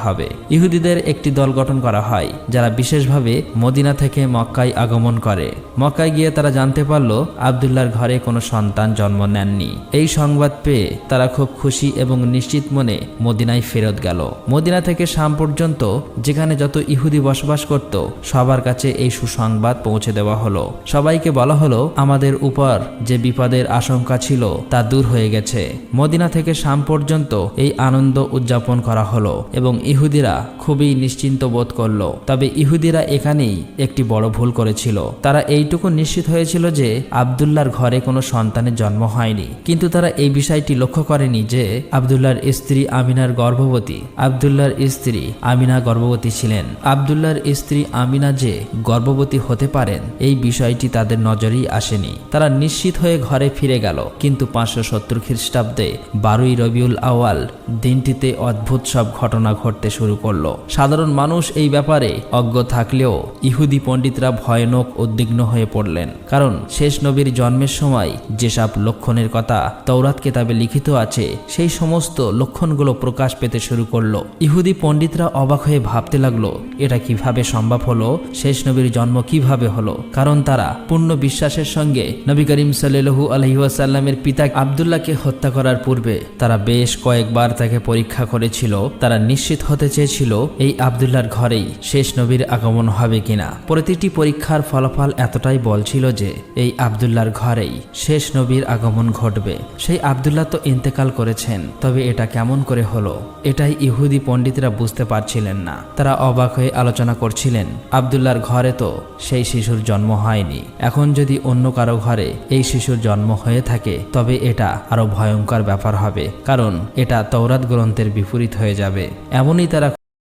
হবে। ইহুদিদের একটি দল গঠন করা হয় যারা বিশেষভাবে মদিনা থেকে মক্কায় আগমন করে। মক্কায় গিয়ে তারা জানতে পারল আব্দুল্লাহর ঘরে কোনো সন্তান জন্ম নেননি। এই সংবাদ পেয়ে তারা খুব খুশি এবং নিশ্চিত মনে মদিনায় ফেরত গেল। মদিনা থেকে শাম পর্যন্ত যেখানে যত ইহুদি বসবাস করত সবার কাছে এই সুসংবাদ পৌঁছে দেওয়া হলো। সবাইকে বলা হলো আমাদের উপর যে বিপদের আশঙ্কা ছিল তা দূর হয়ে গেছে। মদিনা থেকে শাম পর্যন্ত এই আনন্দ উদযাপন করা হলো এবং ইহুদিরা খুবই নিশ্চিন্ত বোধ করল। তবে ইহুদিরা এখানেই একটি বড় ভুল করেছিল। তারা এইটুকু নিশ্চিত হয়েছিল যে আব্দুল্লাহর ঘরে কোনো সন্তানের জন্ম হয়নি, কিন্তু তারা এই বিষয়টি লক্ষ্য করেনি যে আব্দুল্লাহর স্ত্রী আমিনার গর্ভবতী। আব্দুল্লাহর স্ত্রী আমিনা গর্ভবতী ছিলেন। আব্দুল্লাহর স্ত্রী আমিনা যে গর্ভবতী হতে পারেন এই বিষয়টি তাদের নজরেই আসেনি। তারা নিশ্চিত হয়ে ঘরে ফিরে গেল। কিন্তু 570 খ্রিস্টাব্দে 12ই রবিউল আউয়াল দিনটিতে অদ্ভুত সব ঘটনা ঘটতে শুরু করলো। সাধারণ মানুষ এই ব্যাপারে অজ্ঞ থাকলেও ইহুদি পণ্ডিতরা ভয়ানক উদ্বিগ্ন হয়ে পড়লেন, কারণ শেষ নবীর জন্মের সময় যেসব লক্ষণের কথা তৌরাত কিতাবে লিখিত আছে সেই সমস্ত লক্ষণগুলো প্রকাশ পেতে শুরু করলো। ইহুদি পণ্ডিতরা অবাক হয়ে ভাবতে লাগলো এটা কিভাবে সম্ভব হলো, শেষ নবীর জন্ম কিভাবে হলো। কারণ তারা পূর্ণ বিশ্বাসের সঙ্গে নবী করিম সাল্লাল্লাহু আলাইহি ওয়াসাল্লামের পিতা আব্দুল্লাহকে হত্যা করার পূর্বে তারা বেশ কয়েকবার তাকে পরীক্ষা করেছিল। তারা নিশ্চিত হতে চেয়েছিল এই আব্দুল্লাহর ঘরেই শেষ নবীর আগমন হবে কিনা। প্রতিটি পরীক্ষার ফলাফল এতটাই বলছিল যে এই আব্দুল্লাহর ঘরেই শেষ নবীর আগমন ঘটবে। সেই আব্দুল্লাহ তো ইন্তেকাল করেছেন, তবে এটা কেমন করে হলো এটাই ইহুদি পণ্ডিতরা বুঝতে পারছিলেন না। তারা অবাক হয়ে আলোচনা করছিলেন আব্দুল্লাহর ঘরে তো সেই শিশুর জন্ম হয়নি। এখন যদি অন্য কারো ঘরে এই শিশুর জন্ম হয়ে থাকে তবে এটা আরো ভয়ঙ্কর ব্যাপার হবে, কারণ এটা তৌরাত গ্রন্থের বিপরীত হয়ে যাবে। এমনই তারা